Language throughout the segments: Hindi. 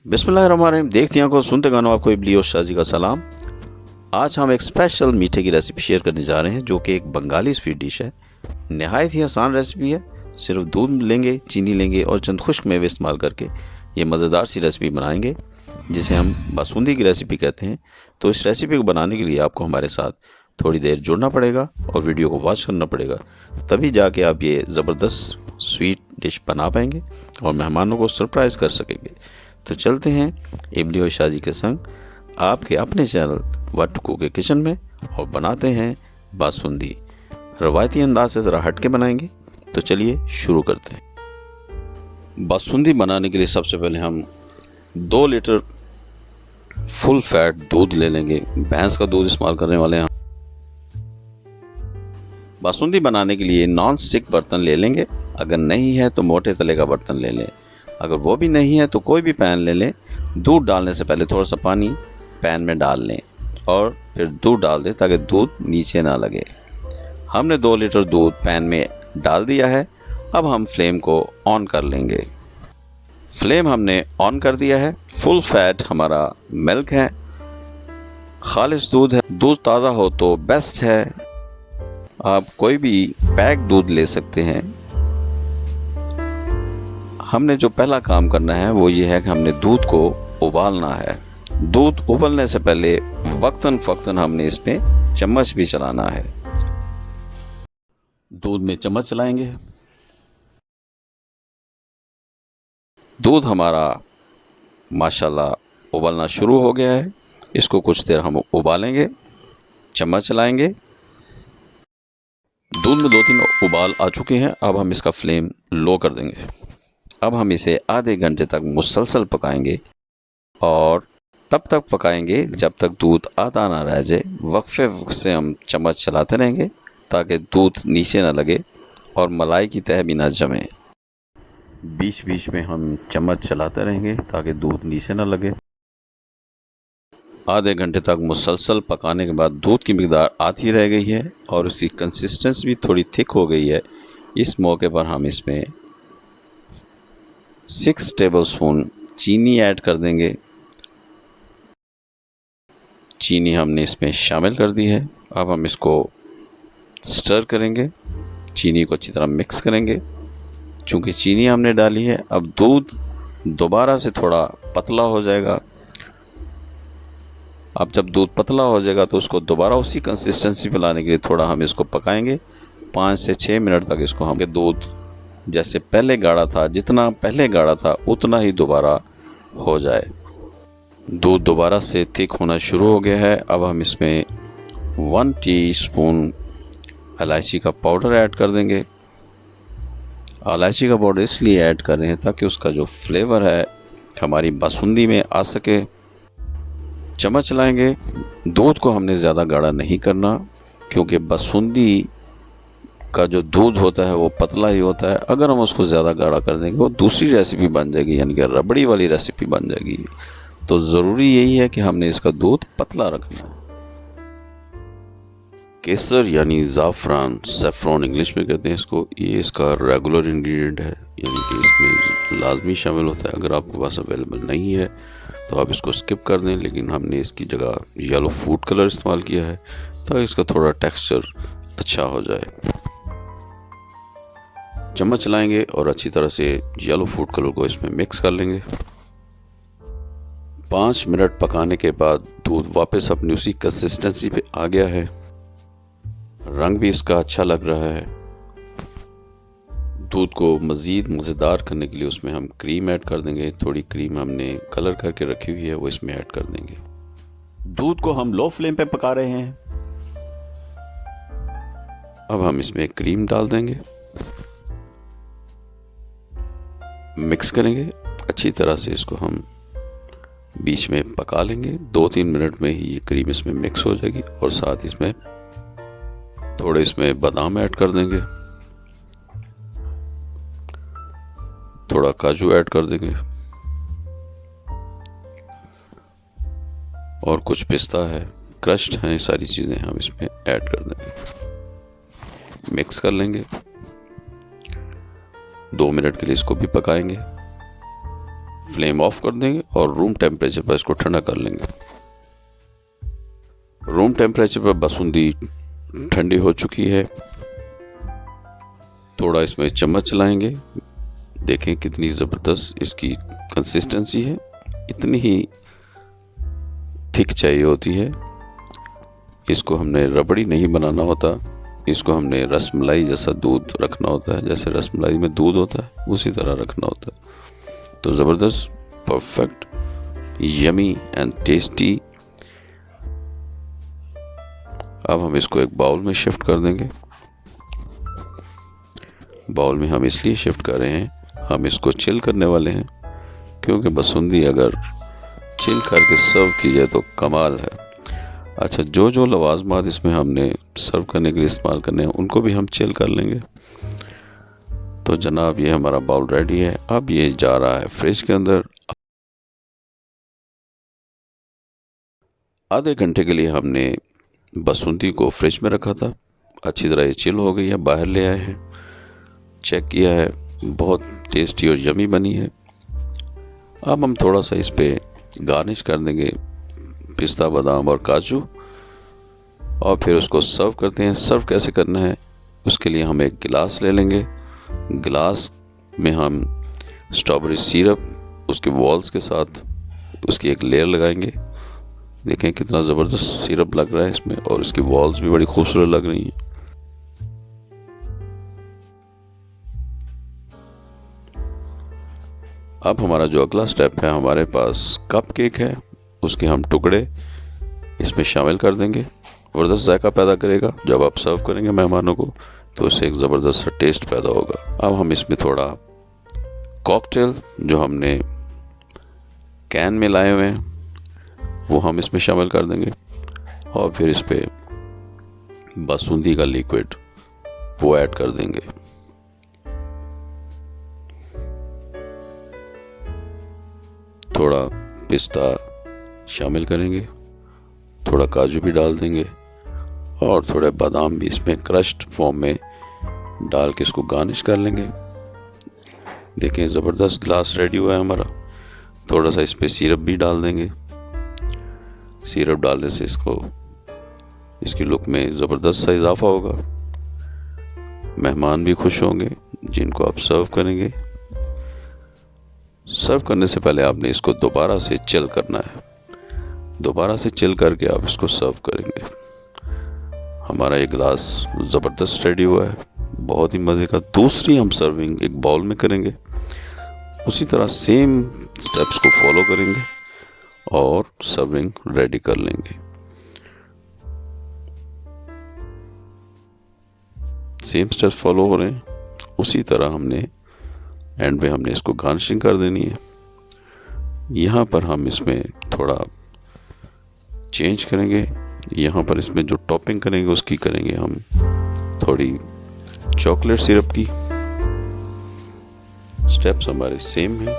बिस्मिल्लाहिर्रहमानिर्रहीम। देखते हैं को सुनते गानों आपको इबली और शाजी का सलाम। आज हम एक स्पेशल मीठे की रेसिपी शेयर करने जा रहे हैं जो कि एक बंगाली स्वीट डिश है। नहायत ही आसान रेसिपी है। सिर्फ दूध लेंगे, चीनी लेंगे और चंद खुश्क मेवे इस्तेमाल करके ये मज़ेदार सी रेसिपी बनाएंगे जिसे हम बासुंदी की रेसिपी कहते हैं। तो इस रेसिपी को बनाने के लिए आपको हमारे साथ थोड़ी देर जुड़ना पड़ेगा और वीडियो को वॉच करना पड़ेगा, तभी जाके आप ये ज़बरदस्त स्वीट डिश बना पाएंगे और मेहमानों को सरप्राइज़ कर सकेंगे। तो चलते हैं इबली और शाजी के संग आपके अपने चैनल व्हाट टू कुक के किचन में और बनाते हैं बासुंदी। रवायती अंदाज से ज़रा हट के बनाएंगे। तो चलिए शुरू करते हैं। बासुंदी बनाने के लिए सबसे पहले हम 2 लीटर फुल फैट दूध ले लेंगे। भैंस का दूध इस्तेमाल करने वाले हैं। बासुंदी बनाने के लिए नॉन स्टिक बर्तन ले लेंगे। अगर नहीं है तो मोटे तले का बर्तन ले लें। अगर वो भी नहीं है तो कोई भी पैन ले लें। दूध डालने से पहले थोड़ा सा पानी पैन में डाल लें और फिर दूध डाल दें ताकि दूध नीचे ना लगे। हमने 2 लीटर दूध पैन में डाल दिया है। अब हम फ्लेम को ऑन कर लेंगे। फ्लेम हमने ऑन कर दिया है। फुल फैट हमारा मिल्क है, खालिश दूध है। दूध ताज़ा हो तो बेस्ट है। आप कोई भी पैक दूध ले सकते हैं। हमने जो पहला काम करना है वो ये है कि हमने दूध को उबालना है। दूध उबलने से पहले वक्तन फ़क्तन हमने इसमें चम्मच भी चलाना है। दूध में चम्मच चलाएंगे। दूध हमारा माशाल्लाह उबलना शुरू हो गया है। इसको कुछ देर हम उबालेंगे, चम्मच चलाएंगे। दूध में 2-3 उबाल आ चुके हैं। अब हम इसका फ्लेम लो कर देंगे। अब हम इसे आधे घंटे तक मुसलसल पकाएंगे और तब तक पकाएंगे जब तक दूध आधा ना रह जाए। वक्फे से हम चम्मच चलाते रहेंगे ताकि दूध नीचे ना लगे और मलाई की तह भी ना जमे। बीच बीच में हम चम्मच चलाते रहेंगे ताकि दूध नीचे ना लगे। आधे घंटे तक मुसलसल पकाने के बाद दूध की मिकदार आधी रह गई है और उसकी कंसिस्टेंसी भी थोड़ी थिक हो गई है। इस मौके पर हम इसमें 6 टेबलस्पून चीनी ऐड कर देंगे। चीनी हमने इसमें शामिल कर दी है। अब हम इसको स्टर करेंगे, चीनी को अच्छी तरह मिक्स करेंगे। चूँकि चीनी हमने डाली है, अब दूध दोबारा से थोड़ा पतला हो जाएगा। अब जब दूध पतला हो जाएगा तो उसको दोबारा उसी कंसिस्टेंसी पे लाने के लिए थोड़ा हम इसको पकाएंगे। 5 से 6 मिनट तक इसको हम दूध जैसे पहले गाढ़ा था, जितना पहले गाढ़ा था उतना ही दोबारा हो जाए। दूध दोबारा से थिक होना शुरू हो गया है। अब हम इसमें 1 टीस्पून इलायची का पाउडर ऐड कर देंगे। इलायची का पाउडर इसलिए ऐड कर रहे हैं ताकि उसका जो फ्लेवर है हमारी बासुंदी में आ सके। चम्मच चलाएंगे। दूध को हमने ज़्यादा गाढ़ा नहीं करना क्योंकि बासुंदी का जो दूध होता है वो पतला ही होता है। अगर हम उसको ज़्यादा गाढ़ा कर देंगे वो दूसरी रेसिपी बन जाएगी, यानी कि रबड़ी वाली रेसिपी बन जाएगी। तो ज़रूरी यही है कि हमने इसका दूध पतला रखना है। केसर यानी ज़ाफ़रान, सेफ्रॉन इंग्लिश में कहते हैं इसको, ये इसका रेगुलर इंग्रेडिएंट है, यानी कि इसमें लाजमी शामिल होता है। अगर आपके पास अवेलेबल नहीं है तो आप इसको स्किप कर दें, लेकिन हमने इसकी जगह येलो फूड कलर इस्तेमाल किया है ताकि इसका थोड़ा टेक्सचर अच्छा हो जाए। चम्मच चलाएंगे और अच्छी तरह से येलो फूड कलर को इसमें मिक्स कर लेंगे। 5 मिनट पकाने के बाद दूध वापस अपनी उसी कंसिस्टेंसी पे आ गया है। रंग भी इसका अच्छा लग रहा है। दूध को मज़ीद मज़ेदार करने के लिए उसमें हम क्रीम ऐड कर देंगे। थोड़ी क्रीम हमने कलर करके रखी हुई है वो इसमें ऐड कर देंगे। दूध को हम लो फ्लेम पे पका रहे हैं। अब हम इसमें क्रीम डाल देंगे, मिक्स करेंगे अच्छी तरह से। इसको हम बीच में पका लेंगे। 2-3 मिनट में ही ये क्रीम इसमें मिक्स हो जाएगी और साथ इसमें थोड़े इसमें बादाम ऐड कर देंगे, थोड़ा काजू ऐड कर देंगे और कुछ पिस्ता है, क्रश्ड हैं, सारी चीज़ें हम इसमें ऐड कर देंगे। मिक्स कर लेंगे। 2 मिनट के लिए इसको भी पकाएंगे। फ्लेम ऑफ कर देंगे और रूम टेम्परेचर पर इसको ठंडा कर लेंगे। रूम टेम्परेचर पर बासुंदी ठंडी हो चुकी है। थोड़ा इसमें चम्मच चलाएंगे, देखें कितनी ज़बरदस्त इसकी कंसिस्टेंसी है। इतनी ही थिक चाहिए होती है। इसको हमने रबड़ी नहीं बनाना होता, इसको हमने रसमलाई जैसा दूध रखना होता है। जैसे रसमलाई में दूध होता है उसी तरह रखना होता है। तो ज़बरदस्त, परफेक्ट, यमी एंड टेस्टी। अब हम इसको एक बाउल में शिफ्ट कर देंगे। बाउल में हम इसलिए शिफ्ट कर रहे हैं, हम इसको चिल करने वाले हैं, क्योंकि बासुंदी अगर चिल करके सर्व की जाए तो कमाल है। अच्छा, जो जो लवाजमात इसमें हमने सर्व करने के लिए इस्तेमाल करने हैं उनको भी हम चिल कर लेंगे। तो जनाब, ये हमारा बाउल रेडी है। अब ये जा रहा है फ्रिज के अंदर। आधे घंटे के लिए हमने बासुंदी को फ्रिज में रखा था। अच्छी तरह ये चिल हो गई है। बाहर ले आए हैं, चेक किया है, बहुत टेस्टी और यमी बनी है। अब हम थोड़ा सा इस पे गार्निश कर देंगे पिस्ता, बादाम और काजू, और फिर उसको सर्व करते हैं। सर्व कैसे करना है उसके लिए हम एक गिलास ले लेंगे। गिलास में हम स्ट्रॉबेरी सिरप उसके वॉल्स के साथ उसकी एक लेयर लगाएंगे। देखें कितना ज़बरदस्त सिरप लग रहा है इसमें, और इसकी वॉल्स भी बड़ी खूबसूरत लग रही हैं। अब हमारा जो अगला स्टेप है, हमारे पास कप केक है, उसके हम टुकड़े इसमें शामिल कर देंगे। ज़बरदस्त जायका पैदा करेगा। जब आप सर्व करेंगे मेहमानों को तो उससे एक ज़बरदस्त सा टेस्ट पैदा होगा। अब हम इसमें थोड़ा कॉकटेल जो हमने कैन में लाए हुए हैं वो हम इसमें शामिल कर देंगे, और फिर इस पे बासुंदी का लिक्विड वो ऐड कर देंगे। थोड़ा पिस्ता शामिल करेंगे, थोड़ा काजू भी डाल देंगे, और थोड़े बादाम भी इसमें क्रश्ड फॉर्म में डाल के इसको गार्निश कर लेंगे। देखें ज़बरदस्त ग्लास रेडी हुआ है हमारा। थोड़ा सा इस पे सिरप भी डाल देंगे। सिरप डालने से इसकी लुक में ज़बरदस्त सा इजाफा होगा। मेहमान भी खुश होंगे जिनको आप सर्व करेंगे। सर्व करने से पहले आपने इसको दोबारा से चिल करना है। दोबारा से चिल करके आप इसको सर्व करेंगे। हमारा ये ग्लास ज़बरदस्त रेडी हुआ है, बहुत ही मज़े का। दूसरी हम सर्विंग एक बाउल में करेंगे, उसी तरह सेम स्टेप्स को फॉलो करेंगे और सर्विंग रेडी कर लेंगे। सेम स्टेप्स फॉलो हो रहे हैं, उसी तरह हमने एंड में हमने इसको गार्निशिंग कर देनी है। यहाँ पर हम इसमें थोड़ा चेंज करेंगे। यहाँ पर इसमें जो टॉपिंग करेंगे उसकी करेंगे हम थोड़ी चॉकलेट सिरप की। स्टेप्स हमारे सेम हैं।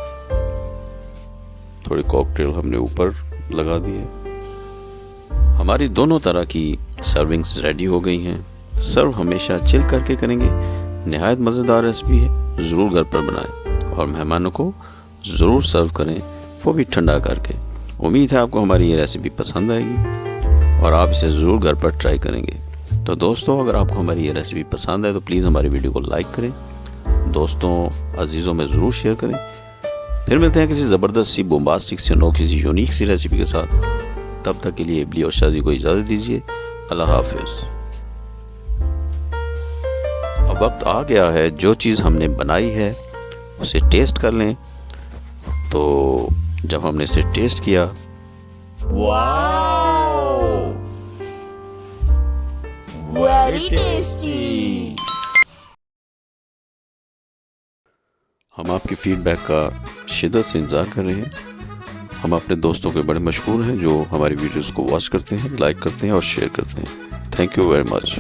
थोड़ी कॉकटेल हमने ऊपर लगा दी है। हमारी दोनों तरह की सर्विंग्स रेडी हो गई हैं। सर्व हमेशा चिल करके करेंगे। निहायत मज़ेदार रेसिपी है, ज़रूर घर पर बनाएं और मेहमानों को ज़रूर सर्व करें, वो भी ठंडा करके। उम्मीद है आपको हमारी ये रेसिपी पसंद आएगी और आप इसे ज़रूर घर पर ट्राई करेंगे। तो दोस्तों, अगर आपको हमारी ये रेसिपी पसंद आए तो प्लीज़ हमारी वीडियो को लाइक करें, दोस्तों अजीज़ों में ज़रूर शेयर करें। फिर मिलते हैं किसी ज़बरदस्त सी, बोम्बास्टिक सी, अनोखी सी, यूनिक सी रेसिपी के साथ। तब तक के लिए इबली और शादी को इजाज़त दीजिए। अल्लाह हाफिज़। अब वक्त आ गया है, जो चीज़ हमने बनाई है उसे टेस्ट कर लें। तो जब हमने इसे टेस्ट किया, वाओ, वेरी टेस्टी। हम आपकी फीडबैक का शिद्दत से इंतज़ार कर रहे हैं। हम अपने दोस्तों के बड़े मशहूर हैं जो हमारी वीडियोस को वॉच करते हैं, लाइक करते हैं और शेयर करते हैं। Thank you very much.